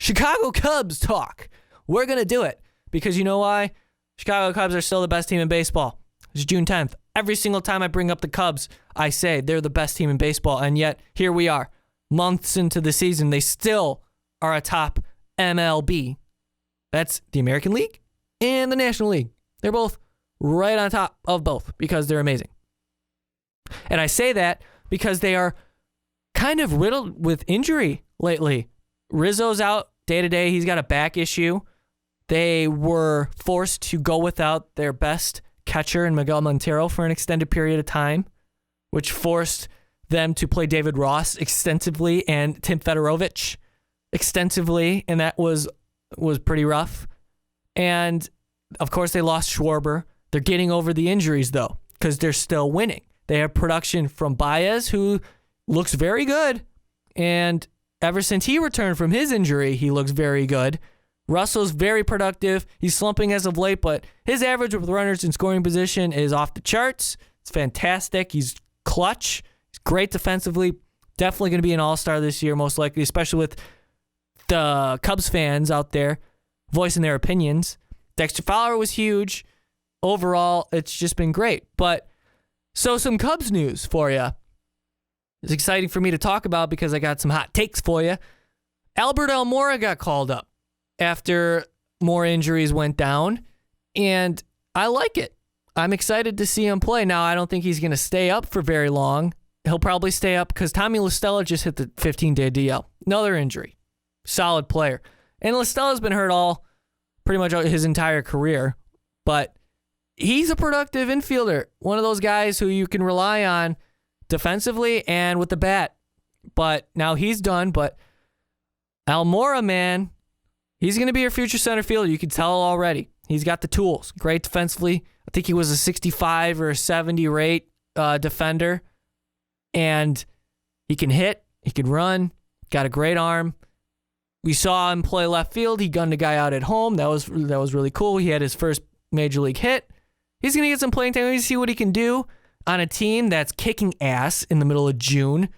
Chicago Cubs talk. We're going to do it because you know why? Chicago Cubs are still the best team in baseball. It's June 10th. Every single time I bring up the Cubs, I say they're the best team in baseball. And yet, here we are. Months into the season, they still are atop MLB. That's the American League and the National League. They're both right on top of both because they're amazing. And I say that because they are kind of riddled with injury lately. Rizzo's out day to day. He's got a back issue. They were forced to go without their best catcher in Miguel Montero for an extended period of time, which forced them to play David Ross extensively and Tim Fedorovich extensively, and that was pretty rough. And, of course, they lost Schwarber. They're getting over the injuries, though, because they're still winning. They have production from Baez, who looks very good, and ever since he returned from his injury, he looks very good. Russell's very productive. He's slumping as of late, but his average with runners in scoring position is off the charts. It's fantastic. He's clutch. He's great defensively. Definitely going to be an all-star this year, most likely, especially with the Cubs fans out there voicing their opinions. Dexter Fowler was huge. Overall, it's just been great. But so some Cubs news for you. It's exciting for me to talk about because I got some hot takes for you. Albert Almora got called up after more injuries went down, and I like it. I'm excited to see him play. Now, I don't think he's going to stay up for very long. He'll probably stay up because Tommy La Stella just hit the 15-day DL. Another injury. Solid player. And La Stella's been hurt pretty much his entire career, but he's a productive infielder. One of those guys who you can rely on defensively and with the bat. But now he's done, but Almora, man, he's going to be your future center fielder. You can tell already. He's got the tools. Great defensively. I think he was a 65 or a 70 rate defender. And he can hit. He can run. Got a great arm. We saw him play left field. He gunned a guy out at home. That was really cool. He had his first major league hit. He's going to get some playing time. We see what he can do on a team that's kicking ass in the middle of June.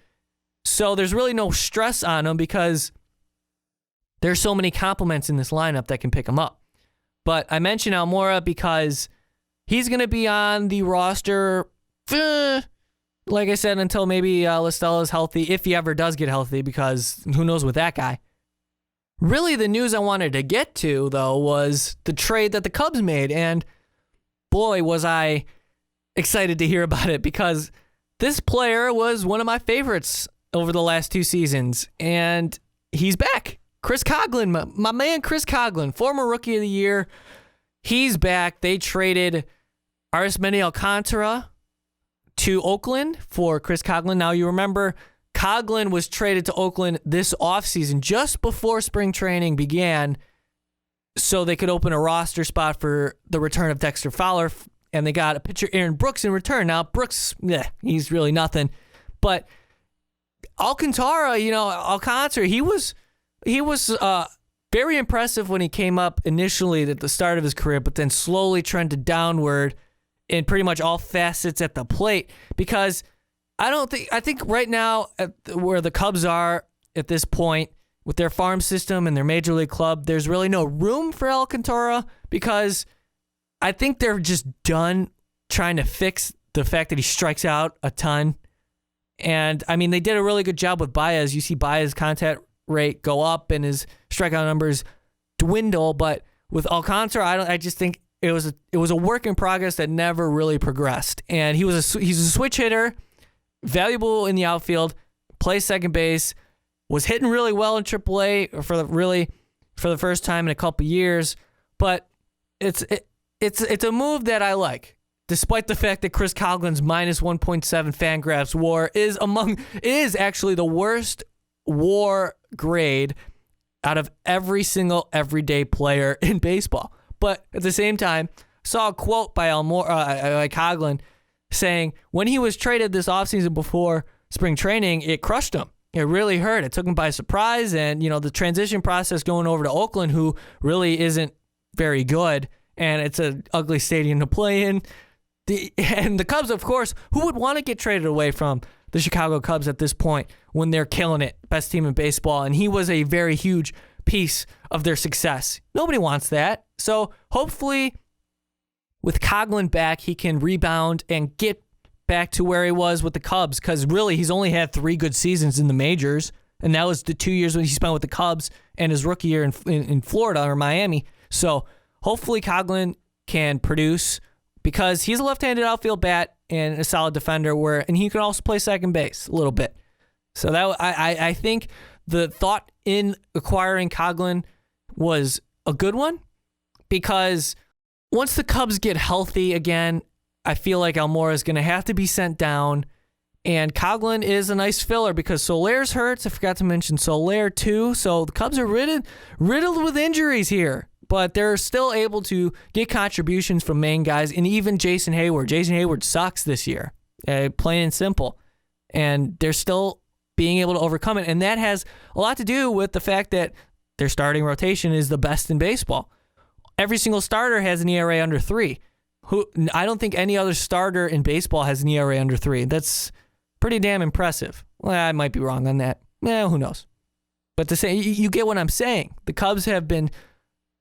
So there's really no stress on him because there's so many compliments in this lineup that can pick him up. But I mentioned Almora because he's going to be on the roster, like I said, until maybe La Stella is healthy, if he ever does get healthy, because who knows with that guy. Really, the news I wanted to get to, though, was the trade that the Cubs made. And boy, was I excited to hear about it because this player was one of my favorites over the last 2 seasons. And he's back. Chris Coghlan, my man Chris Coghlan, former Rookie of the Year. He's back. They traded Arismendi Alcantara to Oakland for Chris Coghlan. Now, you remember Coghlan was traded to Oakland this offseason just before spring training began so they could open a roster spot for the return of Dexter Fowler, and they got a pitcher, Aaron Brooks, in return. Now, Brooks, he's really nothing. But Alcantara, Alcantara, he was very impressive when he came up initially at the start of his career, but then slowly trended downward in pretty much all facets at the plate because I think right now where the Cubs are at this point with their farm system and their major league club, there's really no room for Alcantara because I think they're just done trying to fix the fact that he strikes out a ton. And I mean, they did a really good job with Baez. You see Baez's contact rate go up and his strikeout numbers dwindle, but with Alcantara, I just think it was a work in progress that never really progressed. And he's a switch hitter. Valuable in the outfield, plays second base, was hitting really well in AAA for the first time in a couple years. But it's a move that I like, despite the fact that Chris Coghlan's minus 1.7 Fangraphs WAR is actually the worst WAR grade out of every single everyday player in baseball. But at the same time, I saw a quote by Coghlan saying when he was traded this offseason before spring training, it crushed him. It really hurt. It took him by surprise. And, the transition process going over to Oakland, who really isn't very good, and it's an ugly stadium to play in. And the Cubs, of course, who would want to get traded away from the Chicago Cubs at this point when they're killing it, best team in baseball? And he was a very huge piece of their success. Nobody wants that. So hopefully with Coghlan back, he can rebound and get back to where he was with the Cubs, because really he's only had 3 good seasons in the majors, and that was the 2 years when he spent with the Cubs and his rookie year in Florida or Miami. So hopefully Coghlan can produce, because he's a left-handed outfield bat and a solid defender, and he can also play second base a little bit. So that I think the thought in acquiring Coghlan was a good one, because once the Cubs get healthy again, I feel like Almora is going to have to be sent down, and Coghlan is a nice filler because Soler's hurts. I forgot to mention Soler too. So the Cubs are riddled with injuries here, but they're still able to get contributions from main guys, and even Jason Hayward. Jason Hayward sucks this year, plain and simple, and they're still being able to overcome it, and that has a lot to do with the fact that their starting rotation is the best in baseball. Every single starter has an ERA under 3. I don't think any other starter in baseball has an ERA under 3. That's pretty damn impressive. Well, I might be wrong on that. Who knows? But to say, you get what I'm saying. The Cubs have been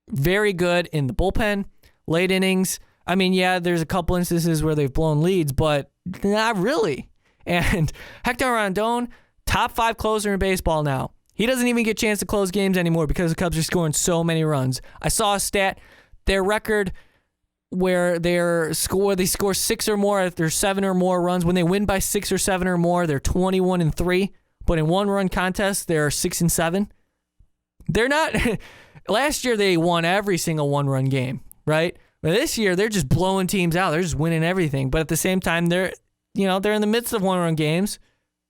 very good in the bullpen, late innings. I mean, yeah, there's a couple instances where they've blown leads, but not really. And Hector Rondon, top 5 closer in baseball now. He doesn't even get a chance to close games anymore because the Cubs are scoring so many runs. I saw a stat, their record where they score 6 or more after 7 or more runs. When they win by 6 or 7 or more, they're 21-3. But in one-run contests, they're 6-7. They're not. Last year they won every single one-run game, right? But this year they're just blowing teams out. They're just winning everything. But at the same time, they're in the midst of one-run games,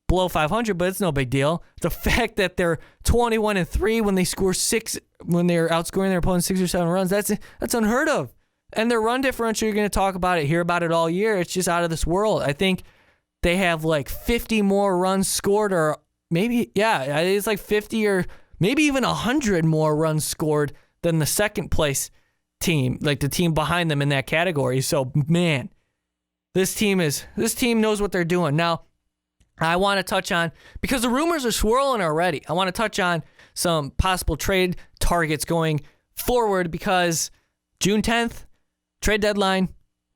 below 500, but it's no big deal. The fact that they're 21-3 when they score 6, when they're outscoring their opponent 6 or 7 runs, that's unheard of. And their run differential, you're going to talk about it, hear about it all year. It's just out of this world. I think they have like 50 more runs scored, or maybe, yeah, it's like 50 or maybe even 100 more runs scored than the second place team, like the team behind them in that category. So, man, this team knows what they're doing. Now, I want to touch on, because the rumors are swirling already, I want to touch on some possible trade targets going forward, because June 10th, trade deadline,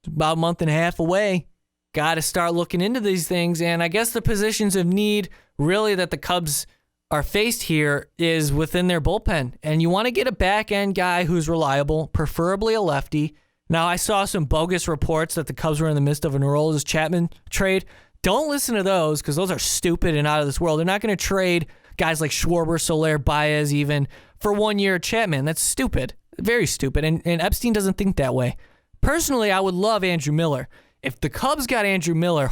about a month and a half away. Got to start looking into these things. And I guess the positions of need really that the Cubs are faced here is within their bullpen. And you want to get a back-end guy who's reliable, preferably a lefty. Now, I saw some bogus reports that the Cubs were in the midst of an Aroldis Chapman trade. Don't listen to those, because those are stupid and out of this world. They're not going to trade guys like Schwarber, Soler, Baez even for 1 year Chapman. That's stupid. Very stupid. And Epstein doesn't think that way. Personally, I would love Andrew Miller. If the Cubs got Andrew Miller,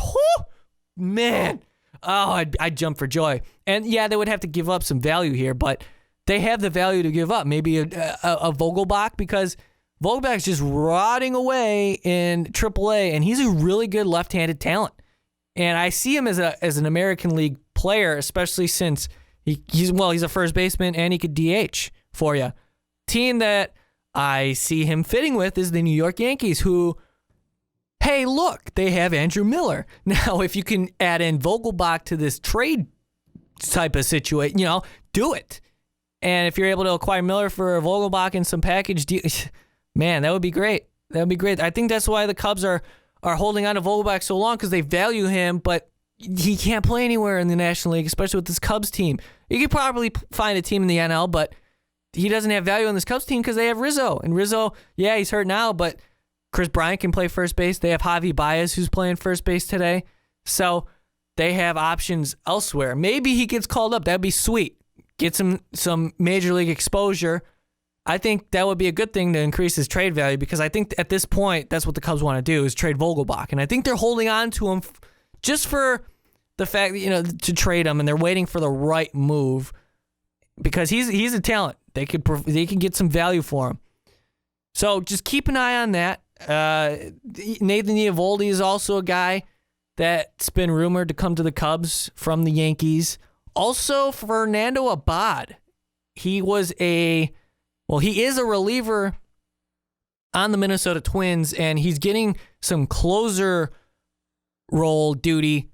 man, I'd jump for joy. And yeah, they would have to give up some value here, but they have the value to give up. Maybe a Vogelbach, because Vogelbach's just rotting away in AAA, and he's a really good left-handed talent. And I see him as an American League player, especially since he's a first baseman and he could DH for you. Team that I see him fitting with is the New York Yankees, who, hey, look, they have Andrew Miller. Now, if you can add in Vogelbach to this trade type of situation, do it. And if you're able to acquire Miller for Vogelbach and some package deal, man, that would be great. That would be great. I think that's why the Cubs are holding on to Vogelbach so long, because they value him, but he can't play anywhere in the National League, especially with this Cubs team. You could probably find a team in the NL, but he doesn't have value on this Cubs team because they have Rizzo. And Rizzo, yeah, he's hurt now, but Chris Bryant can play first base. They have Javi Baez, who's playing first base today. So they have options elsewhere. Maybe he gets called up. That'd be sweet. Get some major league exposure. I think that would be a good thing to increase his trade value, because I think at this point, that's what the Cubs want to do, is trade Vogelbach. And I think they're holding on to him just for the fact that, to trade him, and they're waiting for the right move, because he's a talent. They can get some value for him. So just keep an eye on that. Nathan Eovaldi is also a guy that's been rumored to come to the Cubs from the Yankees. Also, Fernando Abad. He is a reliever on the Minnesota Twins, and he's getting some closer role duty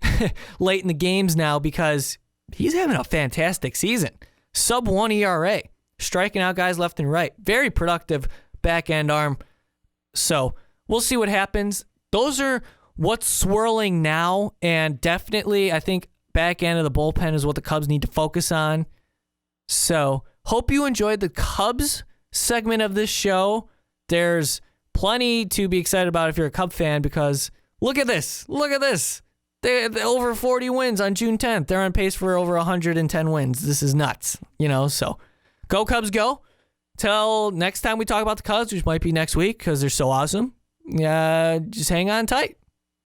late in the games now, because he's having a fantastic season. Sub-1 ERA. striking out guys left and right. Very productive back end arm. So we'll see what happens. Those are what's swirling now, and definitely I think back end of the bullpen is what the Cubs need to focus on. So hope you enjoyed the Cubs segment of this show. There's plenty to be excited about if you're a Cub fan, because look at this. Look at this. They're over 40 wins on June 10th. They're on pace for over 110 wins. This is nuts, so go Cubs go. Till next time we talk about the Cubs, which might be next week because they're so awesome. Just hang on tight.